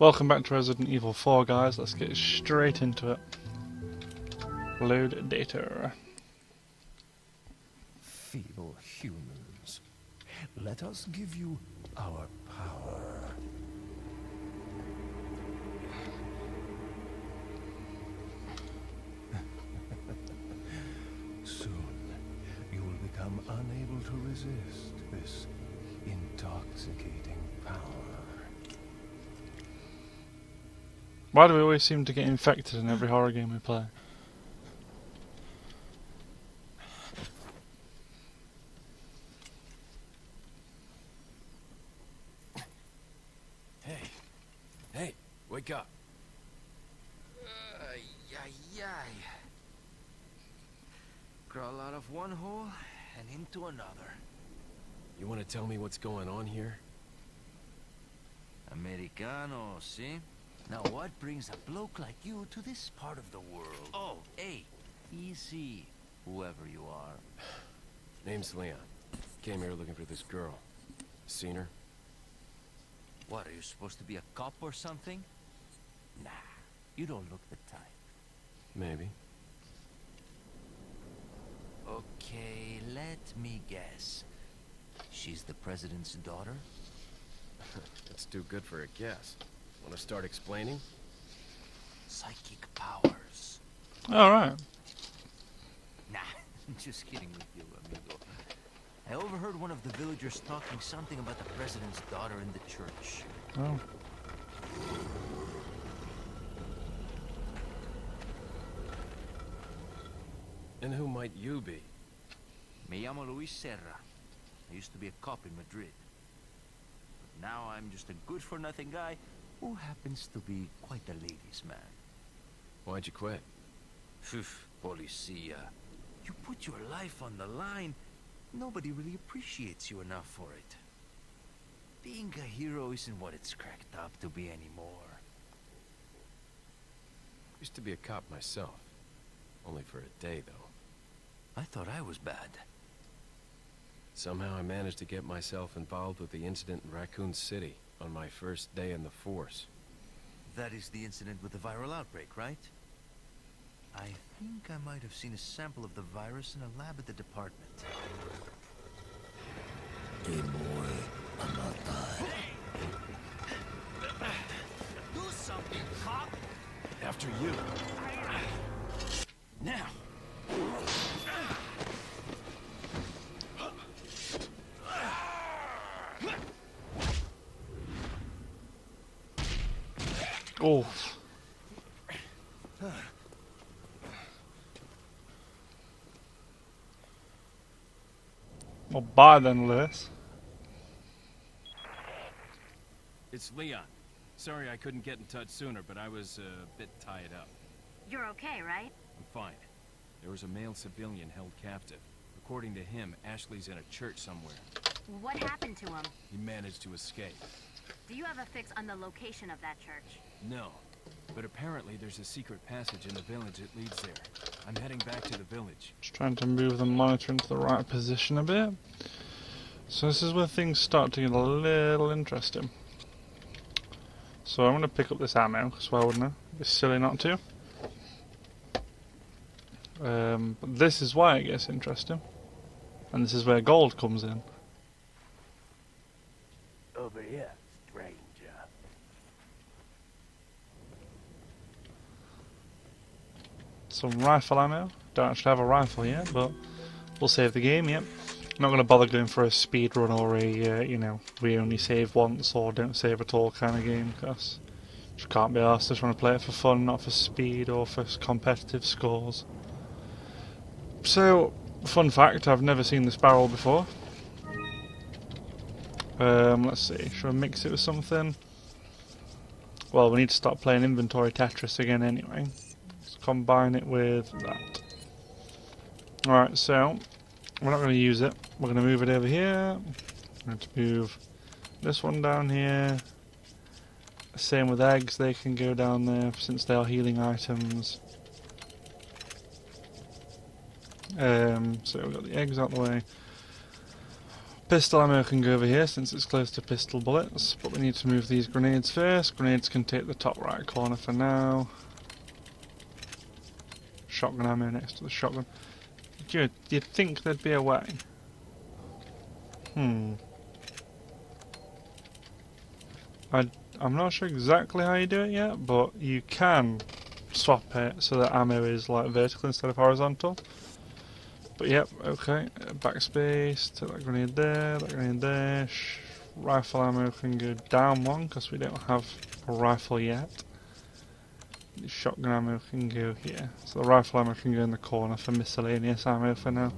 Welcome back to Resident Evil 4, guys. Let's get straight into it. Load data. Feeble humans, let us give you our power. Soon, you will become unable to resist this intoxicating power. Why do we always seem to get infected in every horror game we play? Hey, wake up. Ay. Crawl out of one hole and into another. You want to tell me what's going on here? Americano, see? Now what brings a bloke like you to this part of the world? Oh, hey, easy, whoever you are. Name's Leon. Came here looking for this girl. Seen her? What, are you supposed to be a cop or something? Nah, you don't look the type. Maybe. Okay, let me guess. She's the president's daughter? That's too good for a guess. Want to start explaining? Psychic powers. Alright. Nah, just kidding with you, amigo. I overheard one of the villagers talking something about the president's daughter in the church. Oh. And who might you be? Me llamo Luis Sera. I used to be a cop in Madrid. But now I'm just a good-for-nothing guy who happens to be quite a ladies' man. Why'd you quit? Phew, policia. You put your life on the line. Nobody really appreciates you enough for it. Being a hero isn't what it's cracked up to be anymore. Used to be a cop myself. Only for a day, though. I thought I was bad. Somehow I managed to get myself involved with the incident in Raccoon City on my first day in the force. That is the incident with the viral outbreak, right? I think I might have seen a sample of the virus in a lab at the department. Hey boy, I'm not dying. Do something, cop! After you. Now! Oh. Well, bye then, Lewis. It's Leon. Sorry I couldn't get in touch sooner, but I was a bit tied up. You're okay, right? I'm fine. There was a male civilian held captive. According to him, Ashley's in a church somewhere. What happened to him? He managed to escape. Do you have a fix on the location of that church? No. But apparently there's a secret passage in the village that leads there. I'm heading back to the village. Just trying to move the monitor into the right position a bit. So this is where things start to get a little interesting. So I'm going to pick up this ammo, because why wouldn't I? It's silly not to. But this is why it gets interesting. And this is where gold comes in. Over here, stranger. Some rifle ammo. Don't actually have a rifle yet, but we'll save the game, yep. I'm not going to bother going for a speed run or a, you know, we only save once or don't save at all kind of game, because just can't be arsed. Just want to play it for fun, not for speed or for competitive scores. So, fun fact, I've never seen this barrel before. Let's see, should I mix it with something? Well, we need to start playing inventory Tetris again anyway. Let's combine it with that. Alright, so we're not going to use it. We're going to move it over here. We're going to move this one down here. Same with eggs, they can go down there since they are healing items. So we've got the eggs out the way. Pistol ammo can go over here since it's close to pistol bullets, but we need to move these grenades first. Grenades can take the top right corner for now. Shotgun ammo next to the shotgun. You'd think there'd be a way. I'm not sure exactly how you do it yet, but you can swap it so that ammo is like vertical instead of horizontal. But yep, okay. Backspace, take that grenade there, that grenade there. Rifle ammo can go down one because we don't have a rifle yet. The shotgun ammo can go here. So the rifle ammo can go in the corner for miscellaneous ammo for now.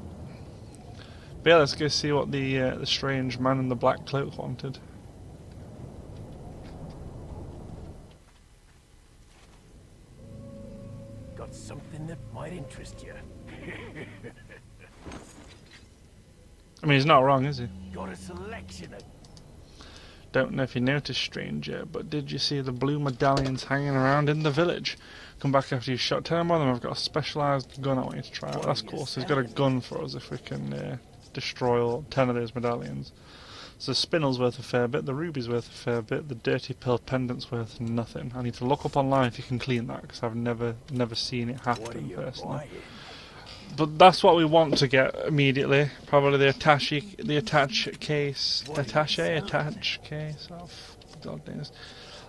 But yeah, let's go see what the strange man in the black cloak wanted. Got something that might interest you. I mean, he's not wrong, is he? Got a selection of... Don't know if you noticed, stranger, but did you see the blue medallions hanging around in the village? Come back after you shot 10 of them. I've got a specialised gun I want you to try out. That's cool. So he's got a gun for us if we can destroy all 10 of those medallions. So the spinel's worth a fair bit, the ruby's worth a fair bit, the dirty pearl pendant's worth nothing. I need to look up online if you can clean that, because I've never seen it happen personally. But that's what we want to get immediately. Probably the attach case. Oh, God days.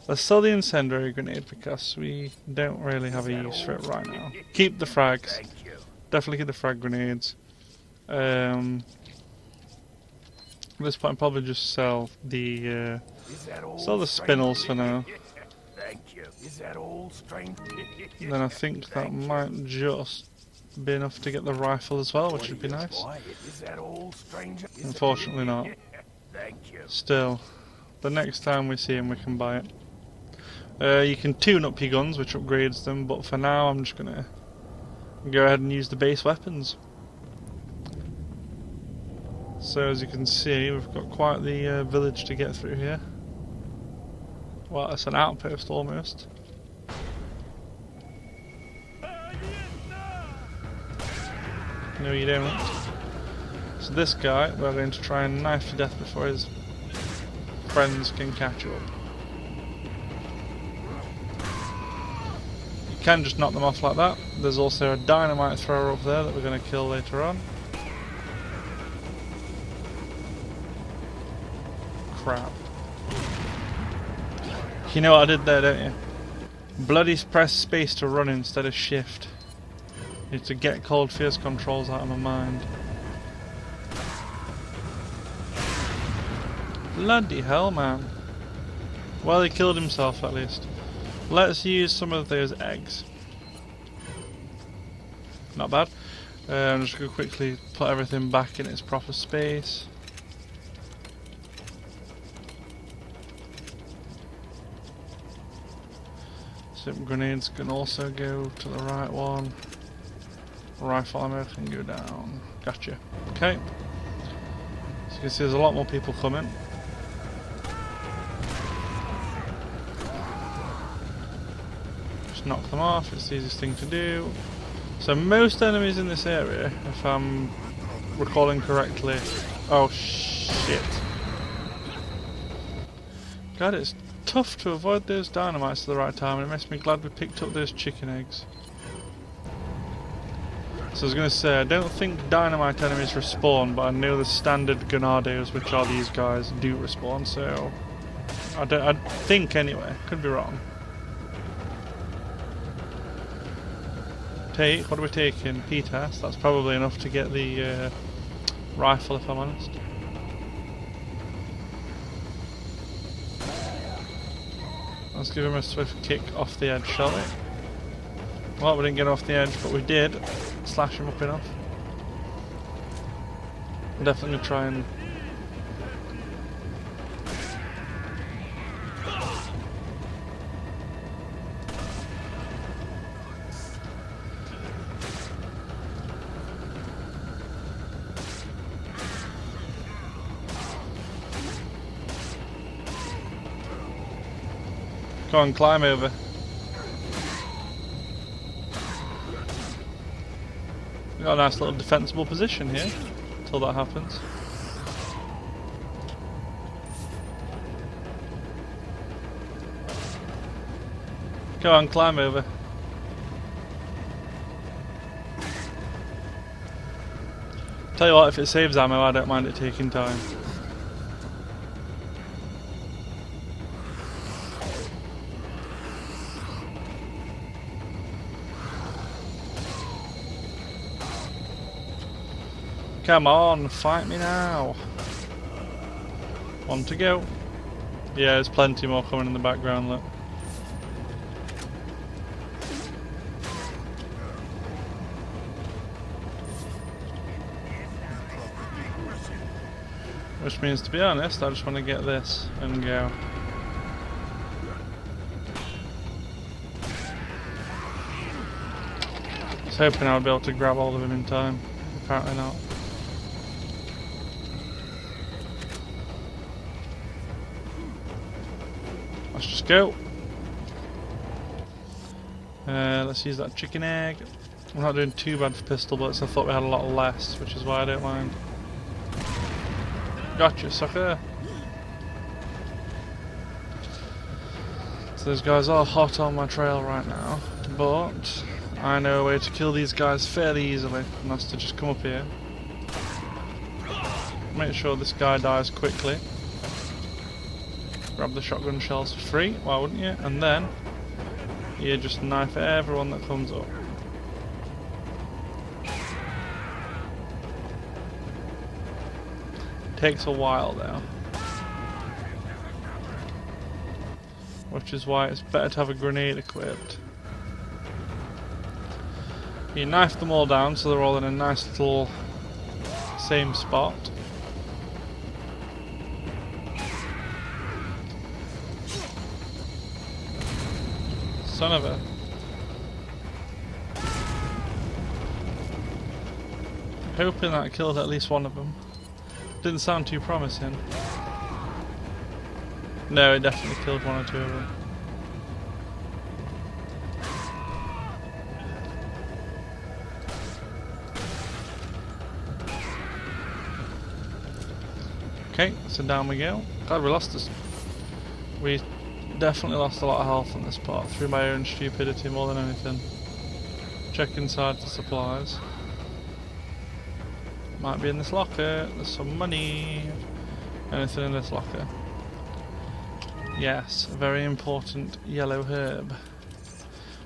Let's sell the incendiary grenade because we don't really have a use for it right now. Keep the frags. Definitely keep the frag grenades. At this point, probably just sell the spinels for now. Thank you. Is that old strength? And then I think that might just be enough to get the rifle as well, which would be nice. Is that old stranger? Unfortunately not. Thank you. Still, the next time we see him we can buy it. You can tune up your guns, which upgrades them, but for now I'm just gonna go ahead and use the base weapons. So as you can see, we've got quite the village to get through here. Well, it's an outpost almost. No, you don't. So this guy, we're going to try and knife to death before his friends can catch up. You can just knock them off like that. There's also a dynamite thrower up there that we're going to kill later on. Crap. You know what I did there, don't you? Bloody press space to run instead of shift. Need to get cold fierce controls out of my mind. Bloody hell, man. Well, he killed himself at least. Let's use some of those eggs. Not bad. I'm just going to quickly put everything back in its proper space. Some grenades can also go to the right one. Rifle ammo can go down. Gotcha. Okay. So you can see there's a lot more people coming. Just knock them off, it's the easiest thing to do. So most enemies in this area, if I'm recalling correctly... Oh shit. God, it's tough to avoid those dynamites at the right time, and it makes me glad we picked up those chicken eggs. So I was going to say, I don't think dynamite enemies respawn, but I know the standard Ganados, which are these guys, do respawn, so... I think anyway, could be wrong. What are we taking? P-test, that's probably enough to get the rifle if I'm honest. Let's give him a swift kick off the edge, shall we? Well, we didn't get off the edge, but we did slash him up enough. I'm definitely going to try and... Go on, climb over. We've got a nice little defensible position here until that happens. Come on, climb over. Tell you what, if it saves ammo, I don't mind it taking time. Come on, fight me now. One to go. Yeah, there's plenty more coming in the background, look. Which means, to be honest, I just want to get this and go. I was hoping I would be able to grab all of them in time. Apparently not. Let's just go. Let's use that chicken egg. I'm not doing too bad for pistol bullets. I thought we had a lot less, which is why I don't mind. Gotcha, sucker. So those guys are hot on my trail right now, but I know a way to kill these guys fairly easily, and that's to just come up here. Make sure this guy dies quickly. Grab the shotgun shells for free, why wouldn't you? And then you just knife everyone that comes up. Takes a while though, which is why it's better to have a grenade equipped. You knife them all down so they're all in a nice little same spot. Son of a... Hoping that killed at least one of them. Didn't sound too promising. No, it definitely killed one or two of them. Okay, so down we go. God, we lost this. We definitely lost a lot of health on this part through my own stupidity more than anything. Check inside for supplies. Might be in this locker. There's some money. Anything in this locker? Yes, a very important yellow herb.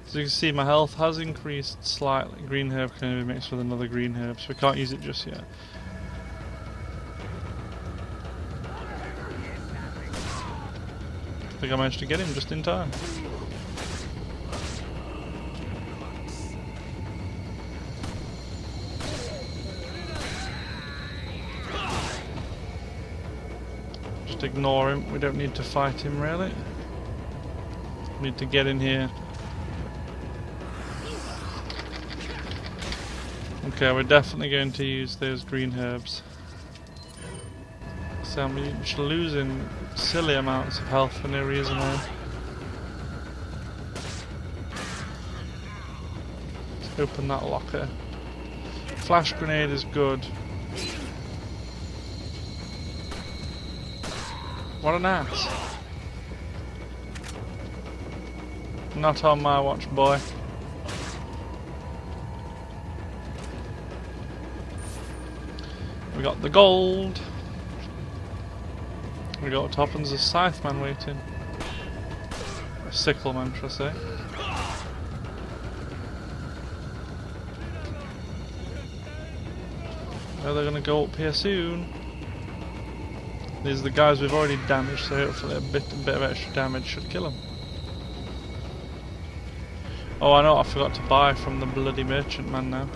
As you can see, my health has increased slightly. Green herb can be mixed with another green herb, so we can't use it just yet. I think I managed to get him just in time. Ignore him, we don't need to fight him really. We need to get in here. Okay, we're definitely going to use those green herbs. So I'm just losing silly amounts of health for no reason. Let's open that locker. Flash grenade is good. What an ass. Not on my watch, boy. We got the gold. We got top and there's a scythe man waiting. A sickle man, should I say. Well, they're gonna go up here soon. These are the guys we've already damaged, so hopefully a bit of extra damage should kill them. Oh, I know, I forgot to buy from the bloody merchant man now.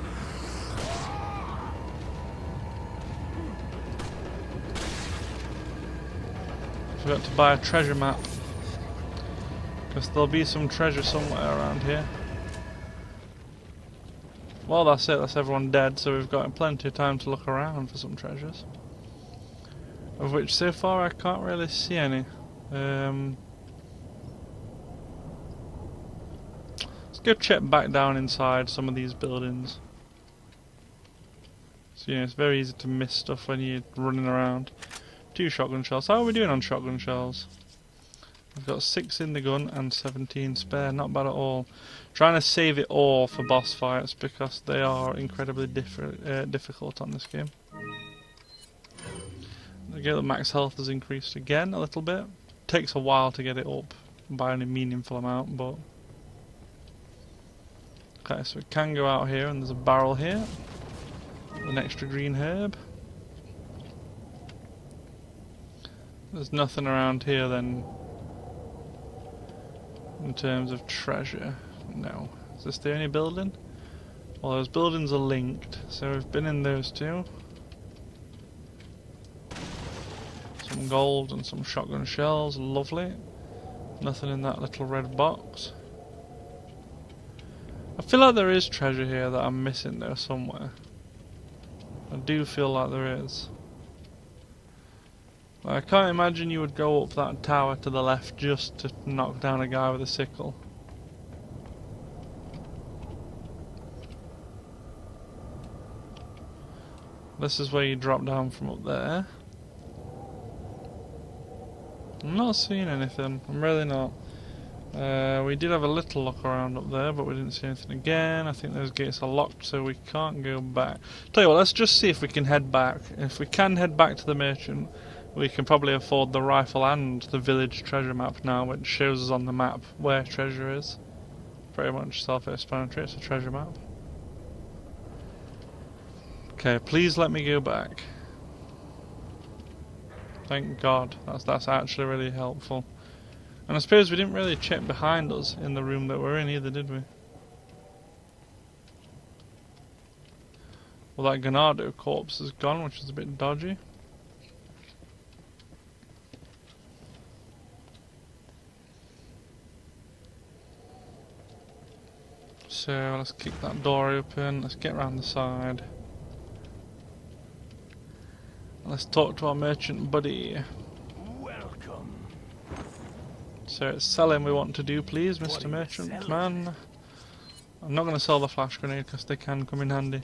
Forgot to buy a treasure map. Because there'll be some treasure somewhere around here. Well, that's it, that's everyone dead, so we've got plenty of time to look around for some treasures. Of which so far I can't really see any. Let's go check back down inside some of these buildings. So yeah, it's very easy to miss stuff when you're running around. 2 shotgun shells. How are we doing on shotgun shells? We've got 6 in the gun and 17 spare, not bad at all. Trying to save it all for boss fights because they are incredibly difficult on this game. Again, the max health has increased again a little bit. Takes a while to get it up by any meaningful amount, but... Okay, so we can go out here and there's a barrel here. An extra green herb. There's nothing around here then in terms of treasure. No. Is this the only building? Well, those buildings are linked, so we've been in those two. Some gold and some shotgun shells, lovely. Nothing in that little red box. I feel like there is treasure here that I'm missing there somewhere. I do feel like there is. I can't imagine you would go up that tower to the left just to knock down a guy with a sickle. This is where you drop down from up there. I'm not seeing anything, I'm really not. We did have a little look around up there, but we didn't see anything again. I think those gates are locked, so we can't go back. Tell you what, let's just see if we can head back. If we can head back to the merchant, we can probably afford the rifle and the village treasure map now, which shows us on the map where treasure is. Pretty much self-explanatory, it's a treasure map. Okay, please let me go back. Thank God, that's actually really helpful. And I suppose we didn't really check behind us in the room that we're in either, did we? Well, that Ganado corpse is gone, which is a bit dodgy. So let's kick that door open, let's get around the side. Let's talk to our merchant buddy. Welcome. So it's selling we want to do, please, Mr. Merchant Man. I'm not going to sell the flash grenade because they can come in handy.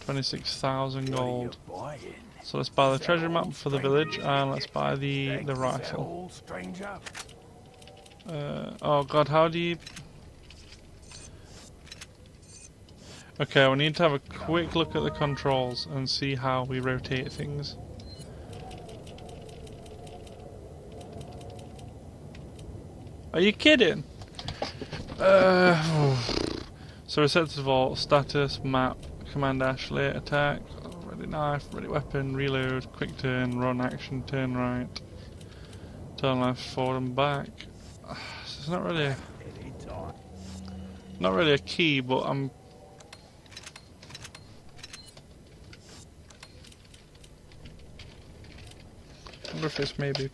26,000 gold. So let's buy the treasure map for the village and let's buy the rifle. Oh God, how do you... Okay, we need to have a quick look at the controls and see how we rotate things. Are you kidding? So we set to vault, status, map, command Ashley, attack, ready knife, ready weapon, reload, quick turn, run action, turn right, turn left, forward and back. So it's not really a key, but I'm... I wonder if it's maybe...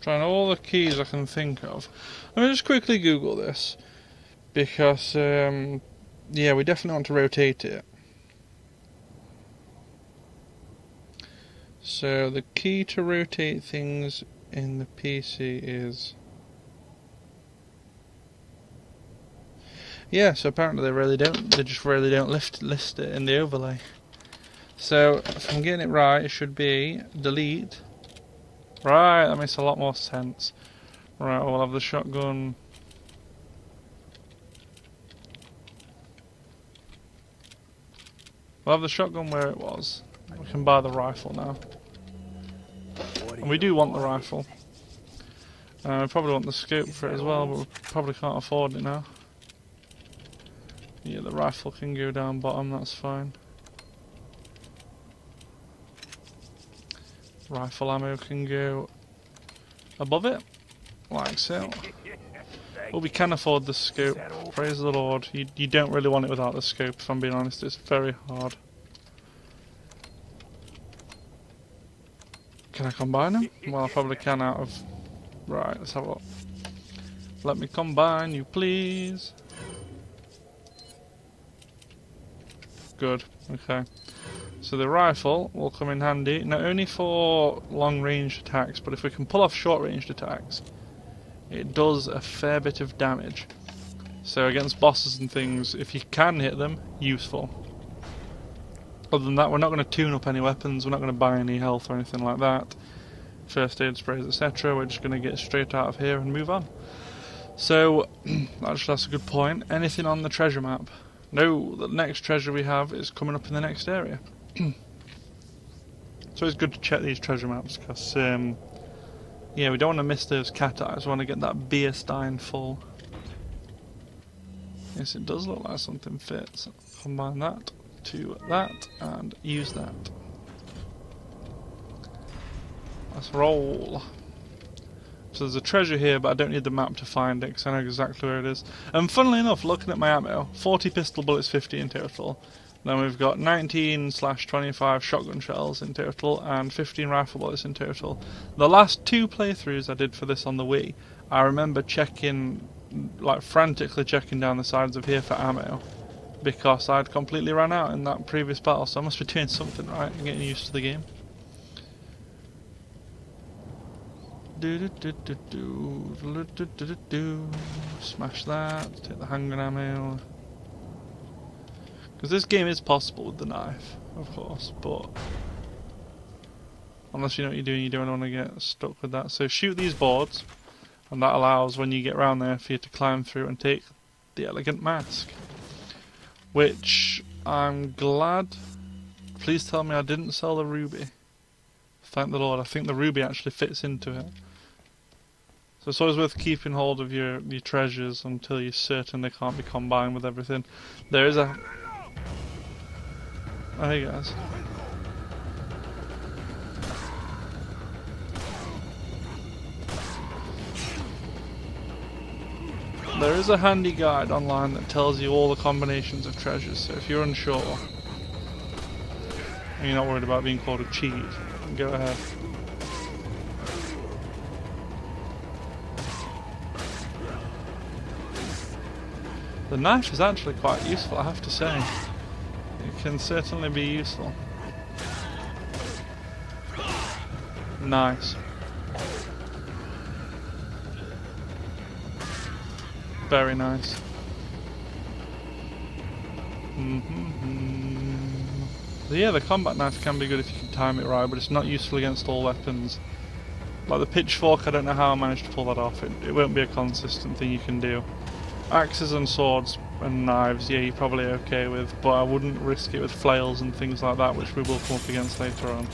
Trying all the keys I can think of. Let me just quickly Google this. Because, yeah, we definitely want to rotate it. So, the key to rotate things in the PC is... Yeah, so apparently they just really don't list it in the overlay. So, if I'm getting it right, it should be delete. Right, that makes a lot more sense. Right, we'll have the shotgun. We'll have the shotgun where it was. We can buy the rifle now. And we do want the rifle. We probably want the scope for it as well, but we probably can't afford it now. Yeah, the rifle can go down bottom, that's fine. Rifle ammo can go above it, like so. But we can afford the scope, praise the Lord. You don't really want it without the scope, if I'm being honest, it's very hard. Can I combine them? Well, I probably can out of... Right, let's have a look. Let me combine you, please. Good, okay. So the rifle will come in handy, not only for long-range attacks, but if we can pull off short-ranged attacks, it does a fair bit of damage. So against bosses and things, if you can hit them, useful. Other than that, we're not going to tune up any weapons, we're not going to buy any health or anything like that. First aid sprays, etc. We're just going to get straight out of here and move on. So, that's a good point. Anything on the treasure map? No, the next treasure we have is coming up in the next area. So it's good to check these treasure maps, because, yeah, we don't want to miss those cat eyes, we want to get that beer stein full. Yes, it does look like something fits. Combine that to that, and use that. Let's roll. So there's a treasure here, but I don't need the map to find it, because I know exactly where it is. And funnily enough, looking at my ammo, 40 pistol bullets, 50 in total. Then we've got 19/25 shotgun shells in total, and 15 rifle bullets in total. The last 2 playthroughs I did for this on the Wii, I remember checking, like frantically checking down the sides of here for ammo, because I'd completely run out in that previous battle, so I must be doing something right and getting used to the game. Smash that, take the handgun ammo. Because this game is possible with the knife, of course, but unless you know what you're doing, you don't want to get stuck with that. So shoot these boards, and that allows, when you get around there, for you to climb through and take the elegant mask. Which, I'm glad, please tell me I didn't sell the ruby. Thank the Lord, I think the ruby actually fits into it. So it's always worth keeping hold of your treasures until you're certain they can't be combined with everything. There is a... Oh, hey guys. There is a handy guide online that tells you all the combinations of treasures, so if you're unsure and you're not worried about being called a cheat, go ahead. The knife is actually quite useful, I have to say. It can certainly be useful. Nice. Very nice. So yeah, the combat knife can be good if you can time it right, but it's not useful against all weapons. Like the pitchfork, I don't know how I managed to pull that off. It won't be a consistent thing you can do. Axes and swords and knives, yeah, you're probably okay with, but I wouldn't risk it with flails and things like that, which we will come up against later on.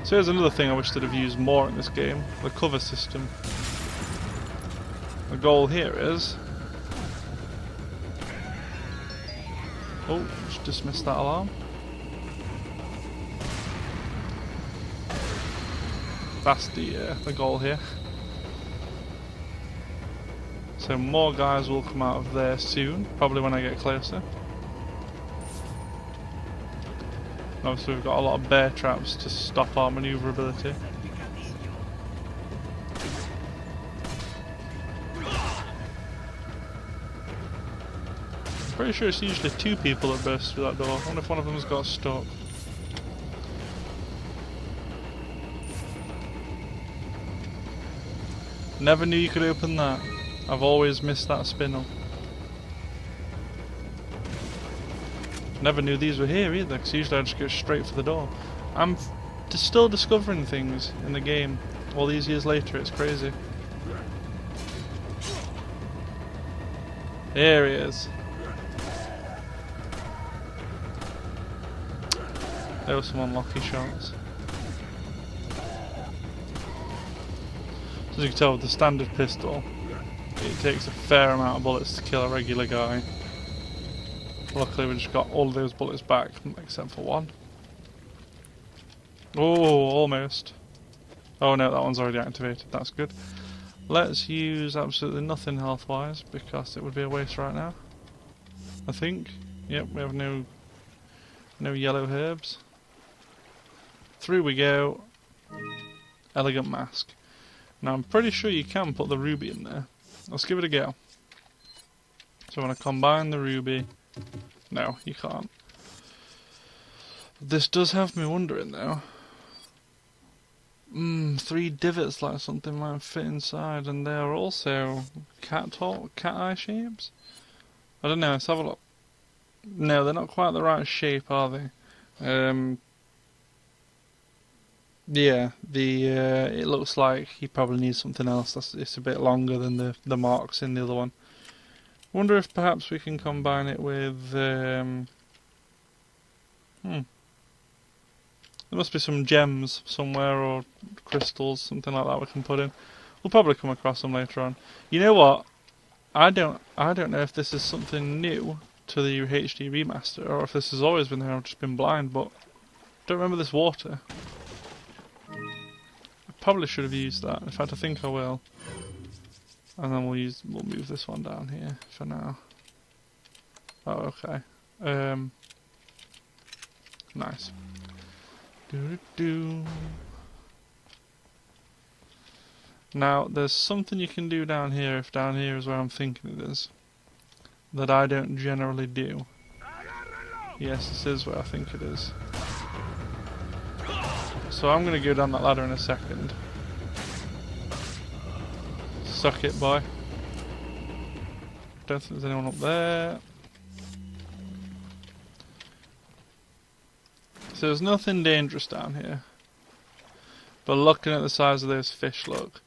So here's another thing I wish they'd have used more in this game, the cover system. The goal here is... Oh, just dismissed that alarm. That's the goal here. So more guys will come out of there soon, probably when I get closer. Obviously we've got a lot of bear traps to stop our manoeuvrability. I'm pretty sure it's usually 2 people that burst through that door. I wonder if one of them's got stuck. Never knew you could open that. I've always missed that spindle. Never knew these were here either, because usually I just go straight for the door. I'm still discovering things in the game all these years later, it's crazy. Here he is. There were some unlucky shots. As you can tell with the standard pistol, it takes a fair amount of bullets to kill a regular guy. Luckily we just got all of those bullets back, except for one. Oh, almost. Oh no, that one's already activated, that's good. Let's use absolutely nothing health-wise, because it would be a waste right now. I think. Yep, we have no yellow herbs. Through we go. Elegant mask. Now I'm pretty sure you can put the ruby in there. Let's give it a go. So I'm going to combine the ruby. No, you can't. This does have me wondering though. 3 divots like something might fit inside, and they are also cat eye shapes? I don't know, let's have a look. No, they're not quite the right shape, are they? Yeah, it looks like he probably needs something else. It's a bit longer than the marks in the other one. Wonder if perhaps we can combine it with there must be some gems somewhere or crystals, something like that we can put in. We'll probably come across them later on. You know what? I don't know if this is something new to the HD remaster or if this has always been there. I've just been blind, but don't remember this water. I probably should have used that. In fact, I think I will. And then we'll move this one down here for now. Oh, okay. Nice. Now, there's something you can do down here, if down here is where I'm thinking it is, that I don't generally do. Yes, this is where I think it is. So I'm going to go down that ladder in a second. Suck it, boy. Don't think there's anyone up there. So there's nothing dangerous down here. But looking at the size of those fish, look.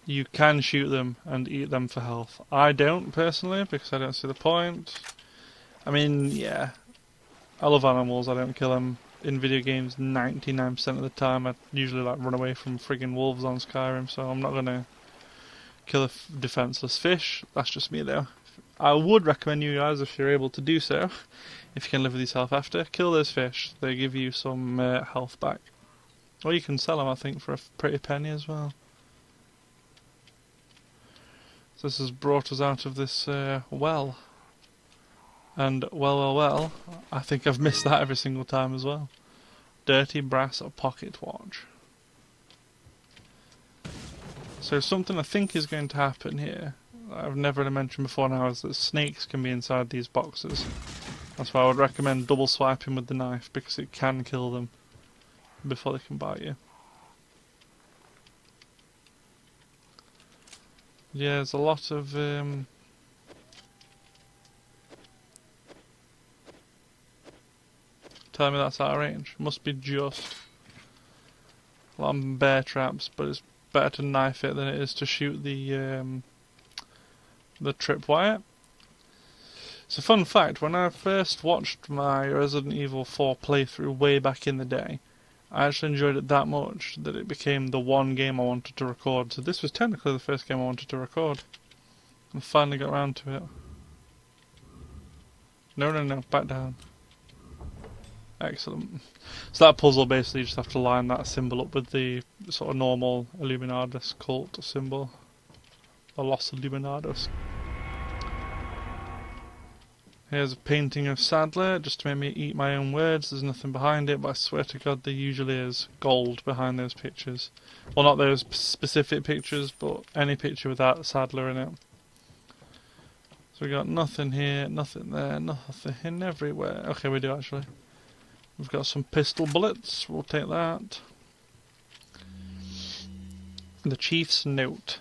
You can shoot them and eat them for health. I don't, personally, because I don't see the point. I mean, yeah. I love animals, I don't kill them. In video games, 99% of the time, I usually like run away from friggin' wolves on Skyrim, so I'm not gonna kill a defenseless fish. That's just me, though. I would recommend you guys, if you're able to do so, if you can live with yourself after, kill those fish. They give you some health back. Or you can sell them, I think, for a pretty penny as well. So this has brought us out of this well. And, well, I think I've missed that every single time as well. Dirty brass pocket watch. So something I think is going to happen here, that I've never mentioned before now, is that snakes can be inside these boxes. That's why I would recommend double swiping with the knife, because it can kill them before they can bite you. Yeah, there's a lot of telling me that's out of range. Must be just a lot of bear traps, but it's better to knife it than it is to shoot the tripwire. It's a fun fact, when I first watched my Resident Evil 4 playthrough way back in the day, I actually enjoyed it that much that it became the one game I wanted to record. So this was technically the first game I wanted to record. And finally got around to it. No, back down. Excellent. So that puzzle basically you just have to line that symbol up with the sort of normal Illuminatus cult symbol. The Los Illuminatus. Here's a painting of Sadler, just to make me eat my own words. There's nothing behind it, but I swear to God there usually is gold behind those pictures. Well, not those specific pictures, but any picture without Sadler in it. So we got nothing here, nothing there, nothing everywhere. Okay, we do actually. We've got some pistol bullets, we'll take that. The Chief's note.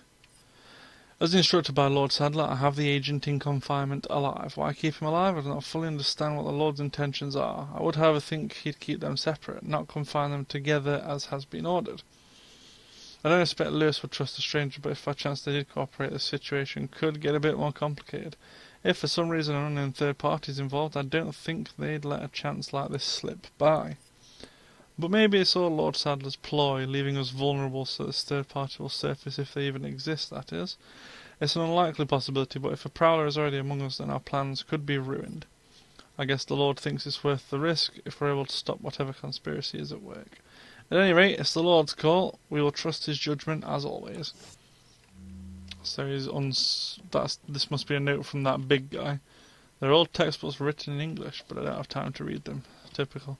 As instructed by Lord Sadler, I have the agent in confinement alive. Why keep him alive? I do not fully understand what the Lord's intentions are. I would, however, think he'd keep them separate, not confine them together as has been ordered. I don't expect Lewis would trust a stranger, but if by chance they did cooperate, the situation could get a bit more complicated. If for some reason an unknown third party is involved, I don't think they'd let a chance like this slip by. But maybe it's all Lord Sadler's ploy, leaving us vulnerable so this third party will surface if they even exist, that is. It's an unlikely possibility, but if a prowler is already among us, then our plans could be ruined. I guess the Lord thinks it's worth the risk if we're able to stop whatever conspiracy is at work. At any rate, it's the Lord's call. We will trust his judgment as always. So this must be a note from that big guy. They're all textbooks written in English, but I don't have time to read them. Typical.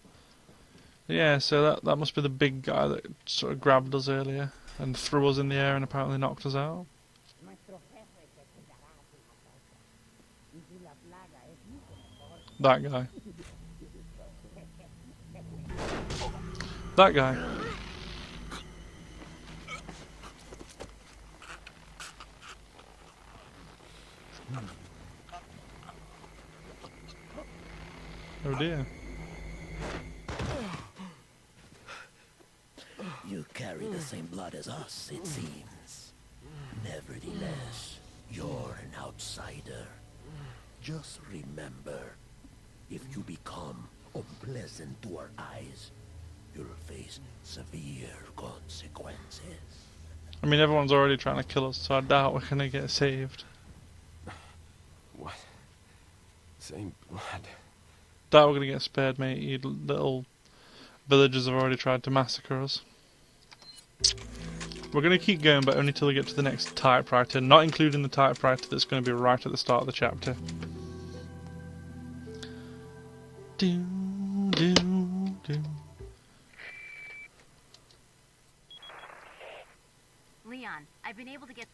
Yeah, so that must be the big guy that sort of grabbed us earlier and threw us in the air and apparently knocked us out. That guy. That guy. Oh dear. carry the same blood as us, it seems. Nevertheless, you're an outsider. Just remember, if you become unpleasant to our eyes, you'll face severe consequences. I mean, everyone's already trying to kill us, so I doubt we're gonna get saved. What? Same blood. Doubt we're gonna get spared, mate. You little villagers have already tried to massacre us. We're going to keep going, but only till we get to the next typewriter, not including the typewriter that's going to be right at the start of the chapter. Do, do, do. Leon, I've been able to get...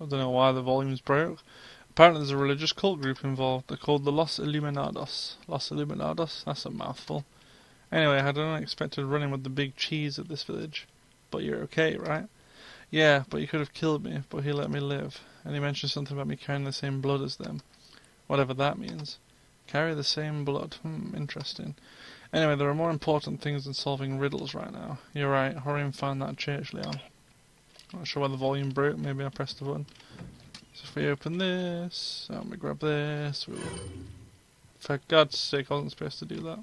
I don't know why the volume's broke. Apparently there's a religious cult group involved. They're called the Los Illuminados. Los Illuminados? That's a mouthful. Anyway, I had an unexpected run-in with the big cheese at this village. But you're okay, right? Yeah, but he could have killed me, but he let me live. And he mentioned something about me carrying the same blood as them. Whatever that means. Carry the same blood. Interesting. Anyway, there are more important things than solving riddles right now. You're right, hurry and find that church, Leon. Not sure why the volume broke, maybe I pressed the button. So if we open this, and we grab this, we'll... For God's sake, I wasn't supposed to do that.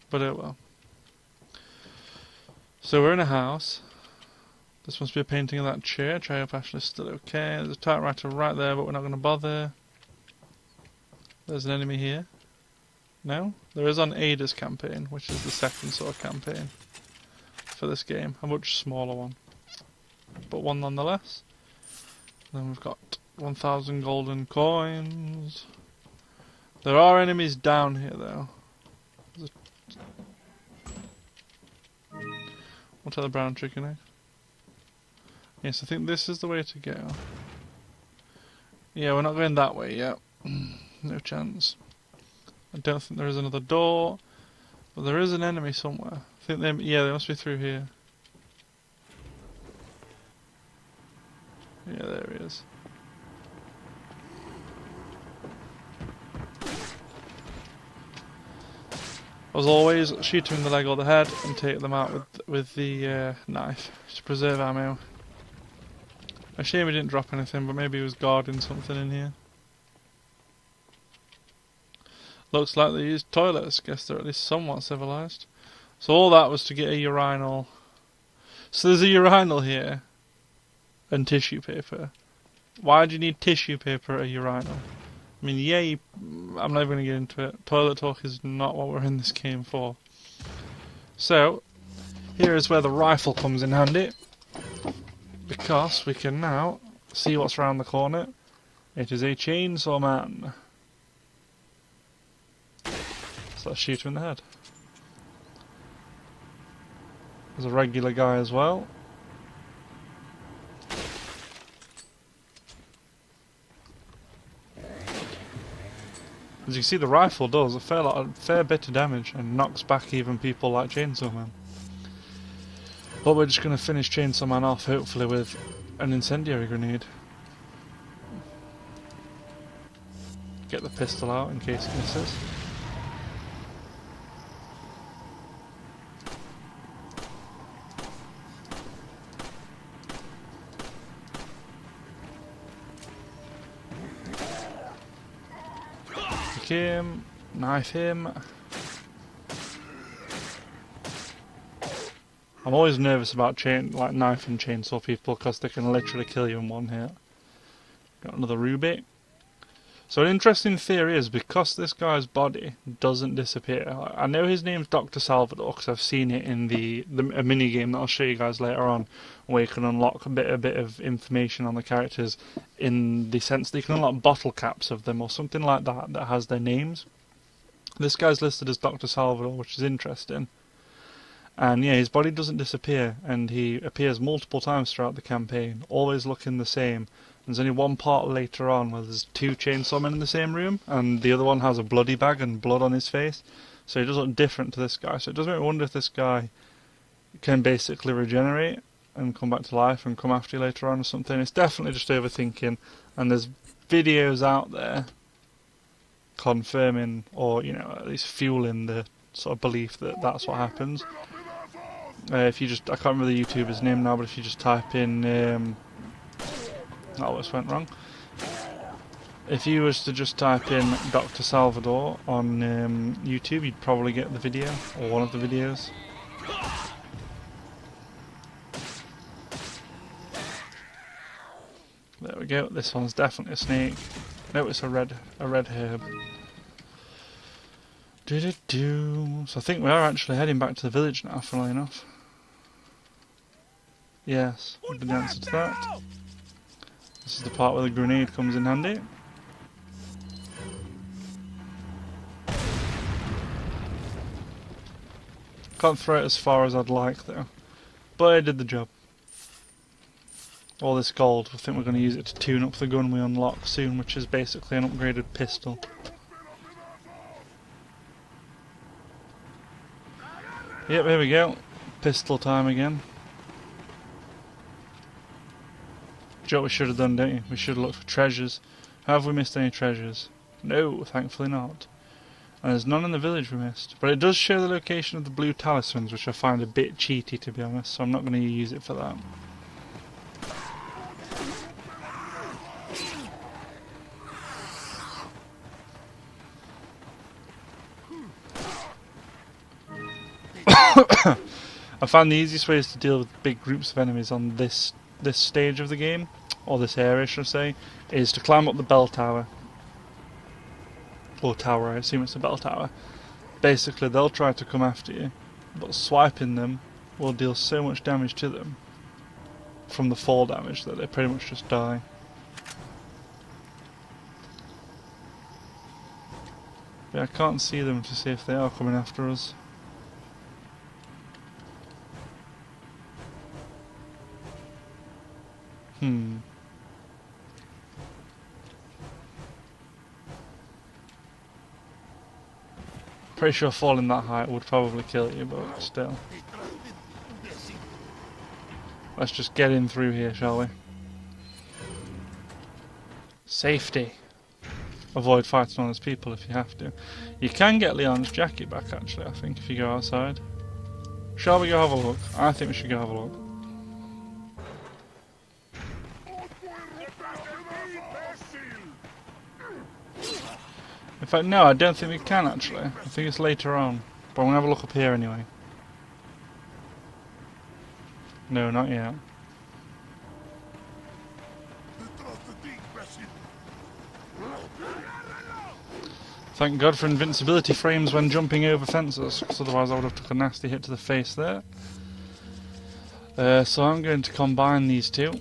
But oh well. So we're in a house. This must be a painting of that church. I hope Ashley's still okay. There's a typewriter right there, but we're not going to bother. There's an enemy here. No? There is on Ada's campaign, which is the second sort of campaign for this game. A much smaller one. But one nonetheless. Then we've got 1,000 golden coins. There are enemies down here though. We'll take the brown chicken egg. Yes, I think this is the way to go. Yeah, we're not going that way yet. No chance. I don't think there is another door. But there is an enemy somewhere. I think they must be through here. Yeah, there he is. As always, shoot him in the leg or the head and take them out with the knife to preserve ammo. A shame he didn't drop anything, but maybe he was guarding something in here. Looks like they used toilets. Guess they're at least somewhat civilized. So all that was to get a urinal. So there's a urinal here. And tissue paper. Why do you need tissue paper at a urinal? I mean, yeah, I'm not even going to get into it. Toilet talk is not what we're in this game for. So, here is where the rifle comes in handy. Because we can now see what's around the corner. It is a chainsaw man. So let's shoot him in the head. There's a regular guy as well. As you can see, the rifle does a fair bit of damage and knocks back even people like Chainsaw Man. But we're just going to finish Chainsaw Man off, hopefully with an incendiary grenade. Get the pistol out in case it misses. Him, knife him. I'm always nervous about knife and chainsaw people because they can literally kill you in one hit. Got another ruby. So an interesting theory is because this guy's body doesn't disappear. I know his name's Dr. Salvador because I've seen it in a mini game that I'll show you guys later on, where you can unlock a bit of information on the characters in the sense that you can unlock bottle caps of them or something like that that has their names. This guy's listed as Dr. Salvador, which is interesting. And yeah, his body doesn't disappear, and he appears multiple times throughout the campaign, always looking the same. There's only one part later on where there's two chainsaw men in the same room, and the other one has a bloody bag and blood on his face. So he does look different to this guy. So it does make me wonder if this guy can basically regenerate and come back to life and come after you later on or something. It's definitely just overthinking, and there's videos out there confirming, or at least fueling the sort of belief that that's what happens. If you just, I can't remember the YouTuber's name now, but if you just type in, oh, this went wrong. If you was to just type in Dr. Salvador on YouTube, you'd probably get the video, or one of the videos. There we go, this one's definitely a snake. No, it's a red herb. So I think we are actually heading back to the village now, funnily enough. Yes, the answer to that. This is the part where the grenade comes in handy. Can't throw it as far as I'd like though, but I did the job. All this gold, I think we're going to use it to tune up the gun we unlock soon, which is basically an upgraded pistol. Yep, here we go. Pistol time again. Do you know what we should have done, don't you? We should have looked for treasures. Have we missed any treasures? No, thankfully not. And there's none in the village we missed. But it does show the location of the blue talismans, which I find a bit cheaty to be honest, so I'm not going to use it for that. I found the easiest ways to deal with big groups of enemies on this stage of the game, or this area should I say, is to climb up the bell tower. Or tower, I assume it's a bell tower. Basically they'll try to come after you, but swiping them will deal so much damage to them from the fall damage that they pretty much just die. But I can't see them to see if they are coming after us. Pretty sure falling that height would probably kill you, but still. Let's just get in through here, shall we? Safety. Avoid fighting on those people if you have to. You can get Leon's jacket back actually, I think, if you go outside. Shall we go have a look? I think we should go have a look. In fact, no, I don't think we can actually. I think it's later on. But I'm going to have a look up here anyway. No, not yet. Thank God for invincibility frames when jumping over fences, because otherwise I would have took a nasty hit to the face there. So I'm going to combine these two.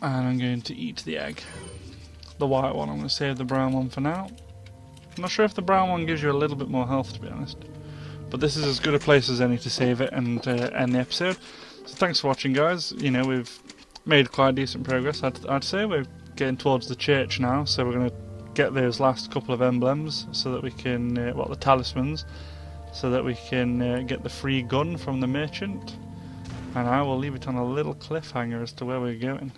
And I'm going to eat the egg. The white one, I'm going to save the brown one for now. I'm not sure if the brown one gives you a little bit more health, to be honest. But this is as good a place as any to save it and end the episode. So thanks for watching, guys. You know, we've made quite decent progress, I'd say. We're getting towards the church now, so we're going to get those last couple of emblems so that we can, the talismans, so that we can get the free gun from the merchant. And I will leave it on a little cliffhanger as to where we're going.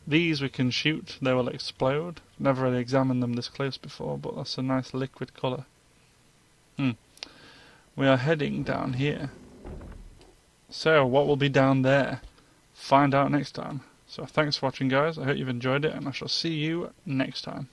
These we can shoot, they will explode. Never really examined them this close before, but that's a nice liquid colour. We are heading down here. So, what will be down there? Find out next time. So thanks for watching, guys. I hope you've enjoyed it, and I shall see you next time.